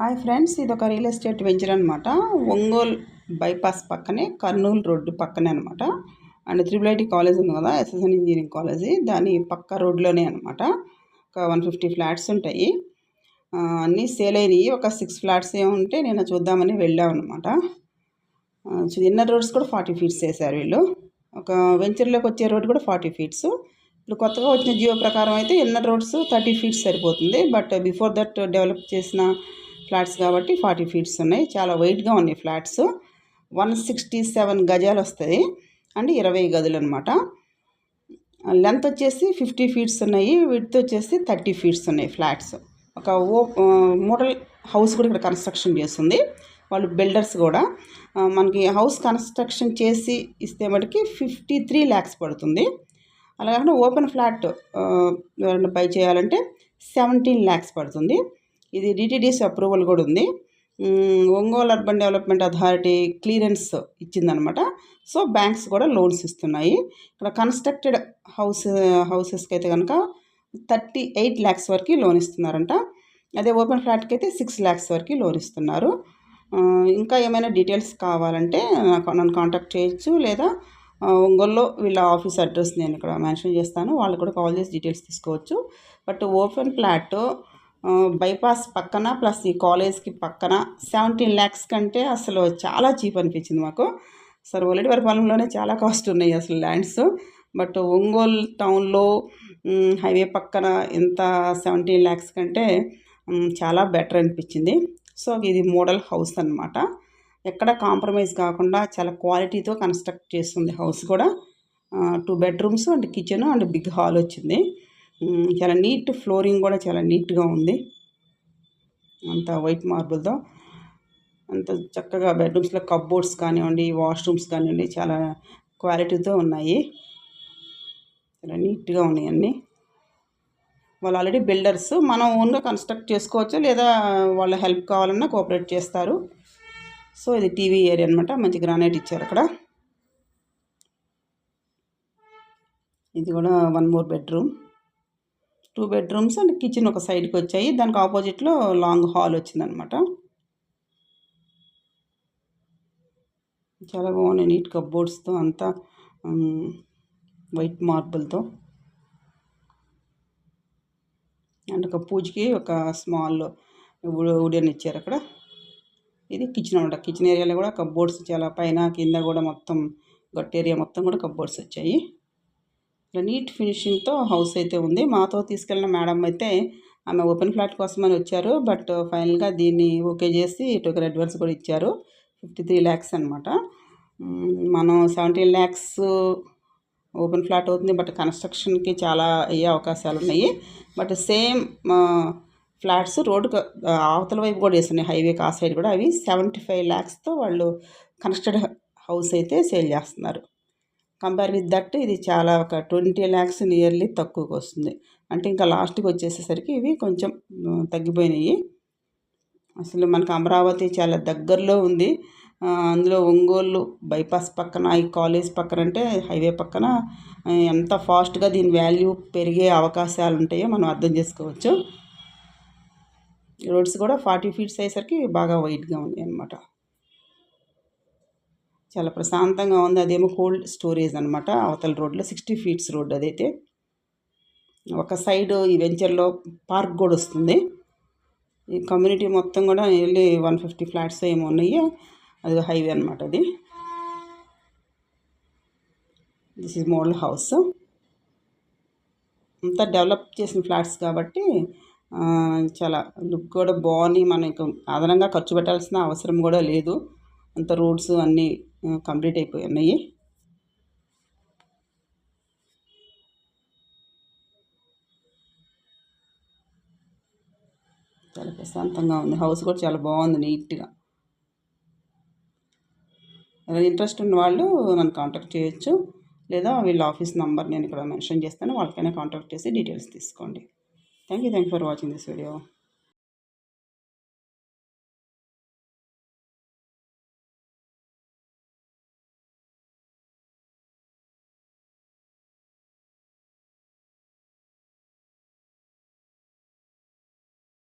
Hi friends, ఇది ఒక real estate venture అనమాట. ఒంగోలు బైపాస్ పక్కనే, కర్నూలు రోడ్డు పక్కనే అనమాట. అండ్ త్రిబుల్ కాలేజ్ ఉంది కదా, ఎస్ఎస్ఎన్ ఇంజనీరింగ్ కాలేజీ, దాని పక్క రోడ్లోనే అనమాట. ఒక 150 ఫ్లాట్స్ ఉంటాయి. అన్నీ సేల్ అయినాయి. ఒక 6 ఫ్లాట్స్ ఏముంటే నేను చూద్దామని వెళ్ళామన్నమాట. ఇన్నర్ రోడ్స్ కూడా 40 ఫీట్స్ వేశారు వీళ్ళు. ఒక వెంచర్లోకి వచ్చే రోడ్ కూడా 40 ఫీట్స్. ఇప్పుడు కొత్తగా వచ్చిన జియో ప్రకారం అయితే ఇన్నర్ రోడ్స్ 30 ఫీట్స్ సరిపోతుంది. బట్ బిఫోర్ దట్ డెవలప్ చేసిన ఫ్లాట్స్ కాబట్టి 40 ఫీట్స్ ఉన్నాయి. చాలా వెయిట్గా ఉన్నాయి ఫ్లాట్స్. 167 గజాలు వస్తాయి అండ్ 20 గదులు అనమాట. లెంత్ వచ్చేసి 50 ఫీట్స్ ఉన్నాయి, విడ్త్ వచ్చేసి 30 ఫీట్స్ ఉన్నాయి ఫ్లాట్స్. ఒక మోడల్ హౌస్ కూడా ఇక్కడ కన్స్ట్రక్షన్ చేస్తుంది వాళ్ళు, బిల్డర్స్ కూడా. మనకి హౌస్ కన్స్ట్రక్షన్ చేసి ఇస్తే మటుకి 53 lakhs పడుతుంది. అలాగే ఓపెన్ ఫ్లాట్ ఎవరైనా బై చేయాలంటే 17 lakhs పడుతుంది. ఇది డిటిడిసి అప్రూవల్ కూడా ఉంది. Ongole urban development authority clearance ఇచ్చిందనమాట. సో బ్యాంక్స్ కూడా లోన్స్ ఇస్తున్నాయి. ఇక్కడ కన్స్ట్రక్టెడ్ హౌసెస్కి అయితే కనుక 38 lakhs వరకు లోన్ ఇస్తున్నారంట. అదే ఓపెన్ ఫ్లాట్కి అయితే 6 lakhs వరకు లోన్ ఇస్తున్నారు. ఇంకా ఏమైనా డీటెయిల్స్ కావాలంటే నన్ను కాంటాక్ట్ చేయొచ్చు, లేదా ఒంగోలులో వీళ్ళ ఆఫీస్ అడ్రస్ నేను ఇక్కడ మెన్షన్ చేస్తాను, వాళ్ళు కూడా కాల్ చేసి డీటెయిల్స్ తీసుకోవచ్చు. బట్ ఓపెన్ ఫ్లాట్ బైపాస్ పక్కన ప్లస్ ఈ కాలేజ్కి పక్కన 17 lakhs కంటే అసలు చాలా చీప్ అనిపించింది మాకు. అసలు ఒలిటివరపాలెంలోనే చాలా కాస్ట్ ఉన్నాయి అసలు ల్యాండ్స్. బట్ ఒంగోలు టౌన్లో హైవే పక్కన ఇంత 17 lakhs కంటే చాలా బెటర్ అనిపించింది. సో ఇది మోడల్ హౌస్ అనమాట. ఎక్కడ కాంప్రమైజ్ కాకుండా చాలా క్వాలిటీతో కన్స్ట్రక్ట్ చేస్తుంది హౌస్ కూడా. 2 bedrooms and kitchen and big hall వచ్చింది. చాలా నీట్, ఫ్లోరింగ్ కూడా చాలా నీట్గా ఉంది. అంత వైట్ మార్బుల్తో అంత చక్కగా బెడ్రూమ్స్లో కప్బోర్డ్స్ కానివ్వండి, వాష్రూమ్స్ కానివ్వండి, చాలా క్వాలిటీతో ఉన్నాయి. చాలా నీట్గా ఉన్నాయి అన్నీ. వాళ్ళు ఆల్రెడీ బిల్డర్స్, మనం ఓన్గా కన్స్ట్రక్ట్ చేసుకోవచ్చు, లేదా వాళ్ళ హెల్ప్ కావాలన్నా కోఆపరేట్ చేస్తారు. సో ఇది టీవీ ఏరియా అనమాట. మంచి గ్రానైట్ ఇచ్చారు అక్కడ. ఇది కూడా 1 more bedroom, 2 bedrooms and kitchen ఒక సైడ్కి వచ్చాయి. దానికి ఆపోజిట్లో లాంగ్ హాల్ వచ్చిందనమాట. చాలా బాగున్నాయి, నీట్ కప్బోర్డ్స్తో, అంతా వైట్ మార్బుల్తో. అండ్ ఒక పూజకి ఒక స్మాల్ వుడెన్ ఇచ్చారు అక్కడ. ఇది కిచెన్ అనమాట. కిచెన్ ఏరియాలో కూడా కప్బోర్డ్స్ చాలా పైన కింద కూడా మొత్తం గట్ ఏరియా మొత్తం కూడా కప్బోర్డ్స్ వచ్చాయి. ఇలా నీట్ ఫినిషింగ్తో హౌస్ అయితే ఉంది. మాతో తీసుకెళ్ళిన మేడం అయితే ఆమె ఓపెన్ ఫ్లాట్ కోసమని వచ్చారు. బట్ ఫైనల్గా దీన్ని ఓకే చేసి టోకెన్ అడ్వాన్స్ కూడా ఇచ్చారు. 53 lakhs అనమాట. మనం 17 lakhs ఓపెన్ ఫ్లాట్ అవుతుంది. బట్ కన్స్ట్రక్షన్కి చాలా అయ్యే అవకాశాలు ఉన్నాయి. బట్ సేమ్ ఫ్లాట్స్ రోడ్డుకు అవతల వైపు కూడా వేస్తున్నాయి, హైవేకి ఆ సైడ్ కూడా. అవి 75 lakhsతో వాళ్ళు కన్స్ట్రక్టెడ్ హౌస్ అయితే సేల్ చేస్తున్నారు. కంపేర్ విత్ దట్ ఇది చాలా ఒక 20 lakhs నియర్లీ తక్కువకి వస్తుంది. అంటే ఇంకా లాస్ట్కి వచ్చేసేసరికి ఇవి కొంచెం తగ్గిపోయినాయి. అసలు మనకు అమరావతి చాలా దగ్గరలో ఉంది. అందులో ఒంగోలు బైపాస్ పక్కన, ఈ కాలేజ్ పక్కన, అంటే హైవే పక్కన ఎంత ఫాస్ట్గా దీని వాల్యూ పెరిగే అవకాశాలు ఉంటాయో మనం అర్థం చేసుకోవచ్చు. రోడ్స్ కూడా 40 feet అయ్యేసరికి బాగా వైట్గా ఉంది అనమాట. చాలా ప్రశాంతంగా ఉంది. అదేమో కోల్డ్ స్టోరేజ్ అనమాట. అవతల రోడ్లో 60 feet రోడ్ అదైతే. ఒక సైడ్ ఈ వెంచర్లో పార్క్ కూడా వస్తుంది. ఈ కమ్యూనిటీ మొత్తం కూడా నియర్లీ 150 flats ఏమో ఉన్నాయి. అది హైవే అనమాట. అది దిస్ ఈజ్ మోడల్ హౌస్. అంతా డెవలప్ చేసిన ఫ్లాట్స్ కాబట్టి చాలా లుక్ కూడా బాగుంది. మనకు అదనంగా ఖర్చు పెట్టాల్సిన అవసరం కూడా లేదు. అంత రోడ్స్ అన్నీ కంప్లీట్ అయిపోయి ఉన్నాయి. చాలా ప్రశాంతంగా ఉంది. హౌస్ కూడా చాలా బాగుంది, నీట్గా. ఇంట్రెస్ట్ ఉన్న వాళ్ళు నన్ను కాంటాక్ట్ చేయొచ్చు, లేదా వీళ్ళ ఆఫీస్ నెంబర్ నేను ఇక్కడ మెన్షన్ చేస్తాను, వాళ్ళకైనా కాంటాక్ట్ చేసి డీటెయిల్స్ తీసుకోండి. Thank you for watching this video.